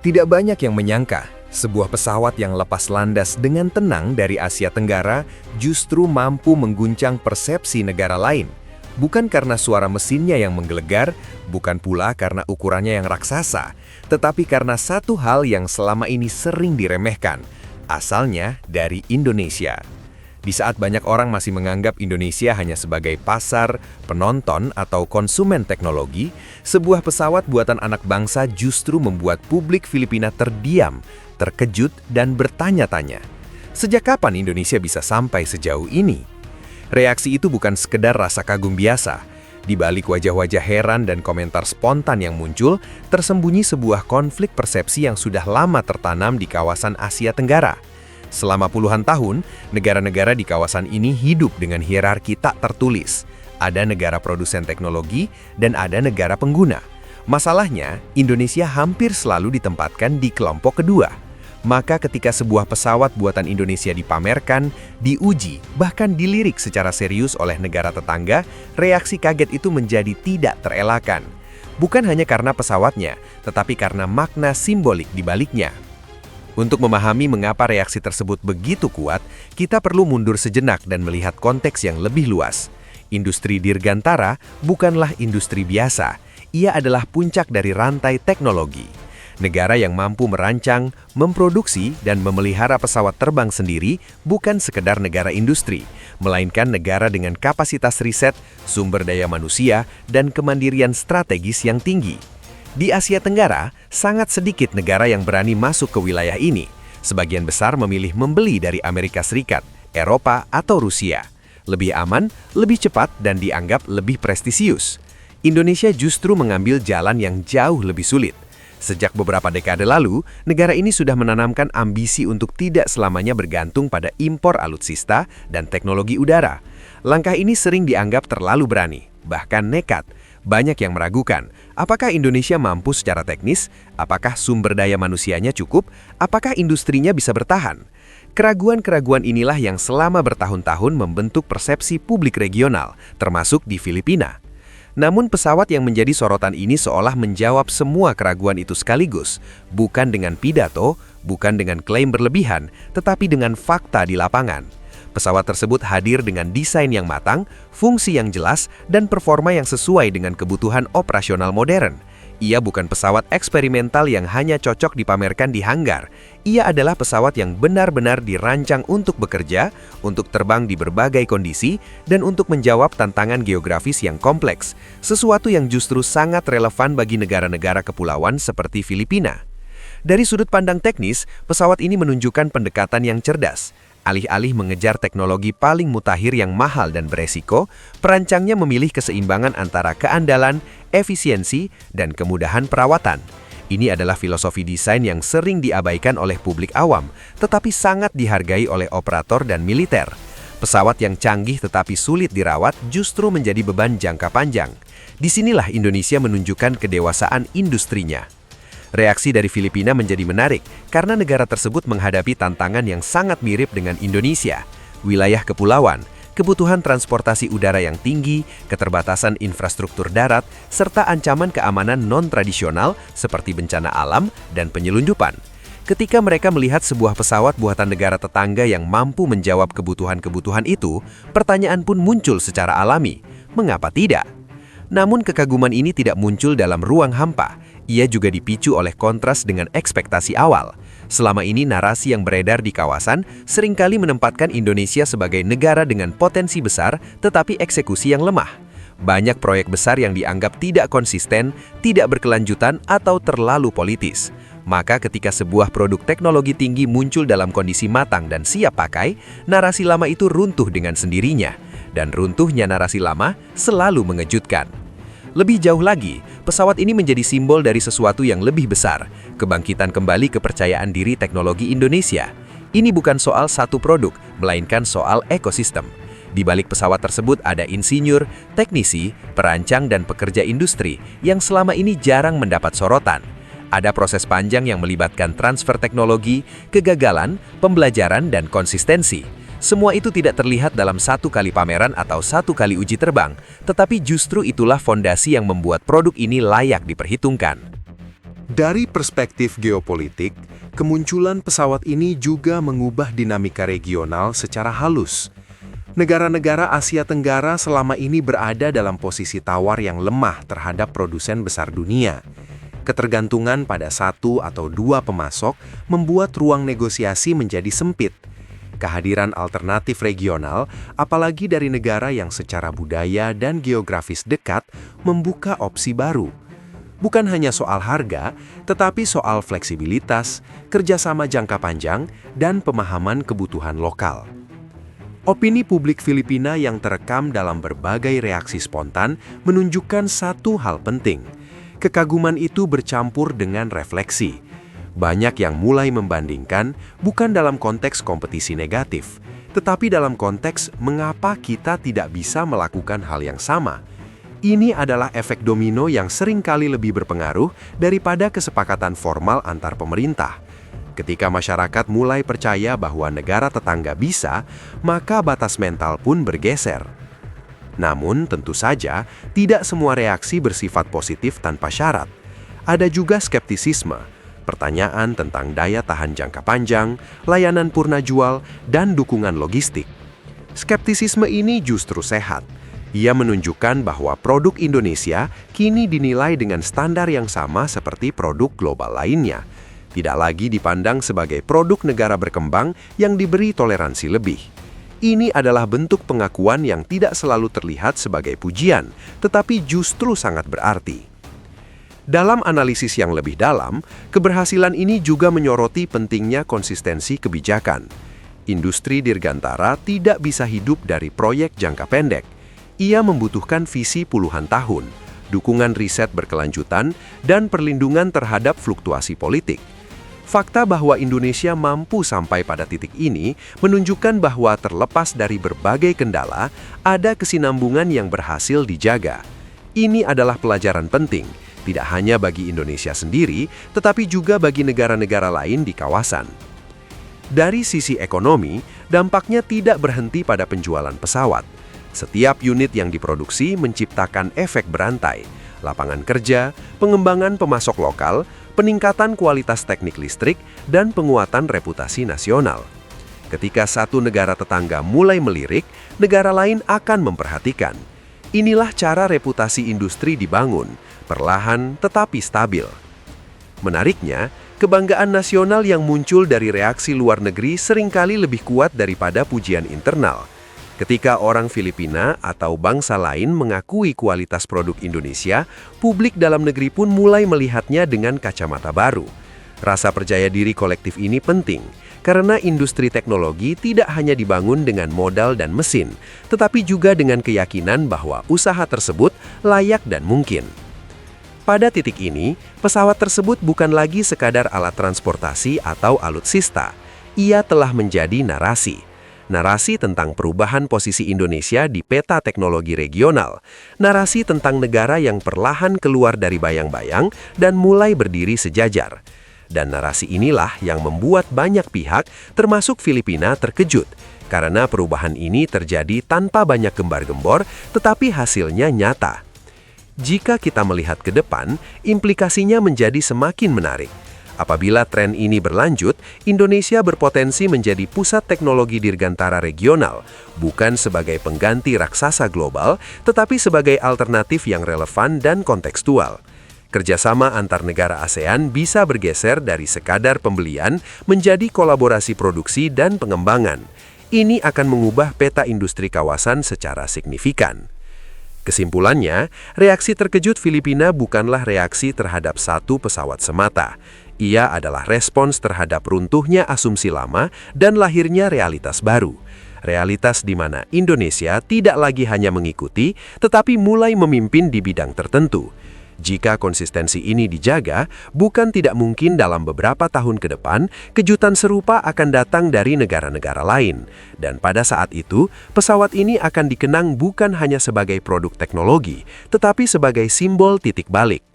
Tidak banyak yang menyangka, sebuah pesawat yang lepas landas dengan tenang dari Asia Tenggara justru mampu mengguncang persepsi negara lain. Bukan karena suara mesinnya yang menggelegar, bukan pula karena ukurannya yang raksasa, tetapi karena satu hal yang selama ini sering diremehkan, asalnya dari Indonesia. Di saat banyak orang masih menganggap Indonesia hanya sebagai pasar, penonton, atau konsumen teknologi, sebuah pesawat buatan anak bangsa justru membuat publik Filipina terdiam, terkejut, dan bertanya-tanya. Sejak kapan Indonesia bisa sampai sejauh ini? Reaksi itu bukan sekedar rasa kagum biasa. Di balik wajah-wajah heran dan komentar spontan yang muncul, tersembunyi sebuah konflik persepsi yang sudah lama tertanam di kawasan Asia Tenggara. Selama puluhan tahun, negara-negara di kawasan ini hidup dengan hierarki tak tertulis. Ada negara produsen teknologi dan ada negara pengguna. Masalahnya, Indonesia hampir selalu ditempatkan di kelompok kedua. Maka ketika sebuah pesawat buatan Indonesia dipamerkan, diuji, bahkan dilirik secara serius oleh negara tetangga, reaksi kaget itu menjadi tidak terelakkan. Bukan hanya karena pesawatnya, tetapi karena makna simbolik di baliknya. Untuk memahami mengapa reaksi tersebut begitu kuat, kita perlu mundur sejenak dan melihat konteks yang lebih luas. Industri dirgantara bukanlah industri biasa, ia adalah puncak dari rantai teknologi. Negara yang mampu merancang, memproduksi, dan memelihara pesawat terbang sendiri bukan sekedar negara industri, melainkan negara dengan kapasitas riset, sumber daya manusia, dan kemandirian strategis yang tinggi. Di Asia Tenggara, sangat sedikit negara yang berani masuk ke wilayah ini. Sebagian besar memilih membeli dari Amerika Serikat, Eropa, atau Rusia. Lebih aman, lebih cepat, dan dianggap lebih prestisius. Indonesia justru mengambil jalan yang jauh lebih sulit. Sejak beberapa dekade lalu, negara ini sudah menanamkan ambisi untuk tidak selamanya bergantung pada impor alutsista dan teknologi udara. Langkah ini sering dianggap terlalu berani, bahkan nekat. Banyak yang meragukan, apakah Indonesia mampu secara teknis, apakah sumber daya manusianya cukup, apakah industrinya bisa bertahan. Keraguan-keraguan inilah yang selama bertahun-tahun membentuk persepsi publik regional, termasuk di Filipina. Namun pesawat yang menjadi sorotan ini seolah menjawab semua keraguan itu sekaligus, bukan dengan pidato, bukan dengan klaim berlebihan, tetapi dengan fakta di lapangan. Pesawat tersebut hadir dengan desain yang matang, fungsi yang jelas, dan performa yang sesuai dengan kebutuhan operasional modern. Ia bukan pesawat eksperimental yang hanya cocok dipamerkan di hanggar. Ia adalah pesawat yang benar-benar dirancang untuk bekerja, untuk terbang di berbagai kondisi, dan untuk menjawab tantangan geografis yang kompleks, sesuatu yang justru sangat relevan bagi negara-negara kepulauan seperti Filipina. Dari sudut pandang teknis, pesawat ini menunjukkan pendekatan yang cerdas. Alih-alih mengejar teknologi paling mutakhir yang mahal dan beresiko, perancangnya memilih keseimbangan antara keandalan, efisiensi, dan kemudahan perawatan. Ini adalah filosofi desain yang sering diabaikan oleh publik awam, tetapi sangat dihargai oleh operator dan militer. Pesawat yang canggih tetapi sulit dirawat justru menjadi beban jangka panjang. Disinilah Indonesia menunjukkan kedewasaan industrinya. Reaksi dari Filipina menjadi menarik karena negara tersebut menghadapi tantangan yang sangat mirip dengan Indonesia. Wilayah kepulauan, kebutuhan transportasi udara yang tinggi, keterbatasan infrastruktur darat, serta ancaman keamanan non-tradisional seperti bencana alam dan penyelundupan. Ketika mereka melihat sebuah pesawat buatan negara tetangga yang mampu menjawab kebutuhan-kebutuhan itu, pertanyaan pun muncul secara alami. Mengapa tidak? Namun kekaguman ini tidak muncul dalam ruang hampa. Ia juga dipicu oleh kontras dengan ekspektasi awal. Selama ini narasi yang beredar di kawasan seringkali menempatkan Indonesia sebagai negara dengan potensi besar tetapi eksekusi yang lemah. Banyak proyek besar yang dianggap tidak konsisten, tidak berkelanjutan, atau terlalu politis. Maka ketika sebuah produk teknologi tinggi muncul dalam kondisi matang dan siap pakai, narasi lama itu runtuh dengan sendirinya. Dan runtuhnya narasi lama selalu mengejutkan. Lebih jauh lagi, pesawat ini menjadi simbol dari sesuatu yang lebih besar, kebangkitan kembali kepercayaan diri teknologi Indonesia. Ini bukan soal satu produk, melainkan soal ekosistem. Di balik pesawat tersebut ada insinyur, teknisi, perancang, dan pekerja industri yang selama ini jarang mendapat sorotan. Ada proses panjang yang melibatkan transfer teknologi, kegagalan, pembelajaran, dan konsistensi. Semua itu tidak terlihat dalam satu kali pameran atau satu kali uji terbang, tetapi justru itulah fondasi yang membuat produk ini layak diperhitungkan. Dari perspektif geopolitik, kemunculan pesawat ini juga mengubah dinamika regional secara halus. Negara-negara Asia Tenggara selama ini berada dalam posisi tawar yang lemah terhadap produsen besar dunia. Ketergantungan pada satu atau dua pemasok membuat ruang negosiasi menjadi sempit. Kehadiran alternatif regional, apalagi dari negara yang secara budaya dan geografis dekat, membuka opsi baru. Bukan hanya soal harga, tetapi soal fleksibilitas, kerjasama jangka panjang, dan pemahaman kebutuhan lokal. Opini publik Filipina yang terekam dalam berbagai reaksi spontan menunjukkan satu hal penting. Kekaguman itu bercampur dengan refleksi. Banyak yang mulai membandingkan bukan dalam konteks kompetisi negatif, tetapi dalam konteks mengapa kita tidak bisa melakukan hal yang sama. Ini adalah efek domino yang seringkali lebih berpengaruh daripada kesepakatan formal antar pemerintah. Ketika masyarakat mulai percaya bahwa negara tetangga bisa, maka batas mental pun bergeser. Namun, tentu saja, tidak semua reaksi bersifat positif tanpa syarat. Ada juga skeptisisme, pertanyaan tentang daya tahan jangka panjang, layanan purna jual, dan dukungan logistik. Skeptisisme ini justru sehat. Ia menunjukkan bahwa produk Indonesia kini dinilai dengan standar yang sama seperti produk global lainnya. Tidak lagi dipandang sebagai produk negara berkembang yang diberi toleransi lebih. Ini adalah bentuk pengakuan yang tidak selalu terlihat sebagai pujian, tetapi justru sangat berarti. Dalam analisis yang lebih dalam, keberhasilan ini juga menyoroti pentingnya konsistensi kebijakan. Industri dirgantara tidak bisa hidup dari proyek jangka pendek. Ia membutuhkan visi puluhan tahun, dukungan riset berkelanjutan, dan perlindungan terhadap fluktuasi politik. Fakta bahwa Indonesia mampu sampai pada titik ini menunjukkan bahwa terlepas dari berbagai kendala, ada kesinambungan yang berhasil dijaga. Ini adalah pelajaran penting, tidak hanya bagi Indonesia sendiri, tetapi juga bagi negara-negara lain di kawasan. Dari sisi ekonomi, dampaknya tidak berhenti pada penjualan pesawat. Setiap unit yang diproduksi menciptakan efek berantai, lapangan kerja, pengembangan pemasok lokal, peningkatan kualitas teknik listrik, dan penguatan reputasi nasional. Ketika satu negara tetangga mulai melirik, negara lain akan memperhatikan. Inilah cara reputasi industri dibangun, perlahan tetapi stabil. Menariknya, kebanggaan nasional yang muncul dari reaksi luar negeri seringkali lebih kuat daripada pujian internal. Ketika orang Filipina atau bangsa lain mengakui kualitas produk Indonesia, publik dalam negeri pun mulai melihatnya dengan kacamata baru. Rasa percaya diri kolektif ini penting, karena industri teknologi tidak hanya dibangun dengan modal dan mesin, tetapi juga dengan keyakinan bahwa usaha tersebut layak dan mungkin. Pada titik ini, pesawat tersebut bukan lagi sekadar alat transportasi atau alutsista. Ia telah menjadi narasi. Narasi tentang perubahan posisi Indonesia di peta teknologi regional, narasi tentang negara yang perlahan keluar dari bayang-bayang dan mulai berdiri sejajar. Dan narasi inilah yang membuat banyak pihak, termasuk Filipina, terkejut, karena perubahan ini terjadi tanpa banyak gembar-gembor, tetapi hasilnya nyata. Jika kita melihat ke depan, implikasinya menjadi semakin menarik. Apabila tren ini berlanjut, Indonesia berpotensi menjadi pusat teknologi dirgantara regional, bukan sebagai pengganti raksasa global, tetapi sebagai alternatif yang relevan dan kontekstual. Kerjasama antar negara ASEAN bisa bergeser dari sekadar pembelian menjadi kolaborasi produksi dan pengembangan. Ini akan mengubah peta industri kawasan secara signifikan. Kesimpulannya, reaksi terkejut Filipina bukanlah reaksi terhadap satu pesawat semata. Ia adalah respons terhadap runtuhnya asumsi lama dan lahirnya realitas baru. Realitas di mana Indonesia tidak lagi hanya mengikuti, tetapi mulai memimpin di bidang tertentu. Jika konsistensi ini dijaga, bukan tidak mungkin dalam beberapa tahun ke depan, kejutan serupa akan datang dari negara-negara lain. Dan pada saat itu, pesawat ini akan dikenang bukan hanya sebagai produk teknologi, tetapi sebagai simbol titik balik.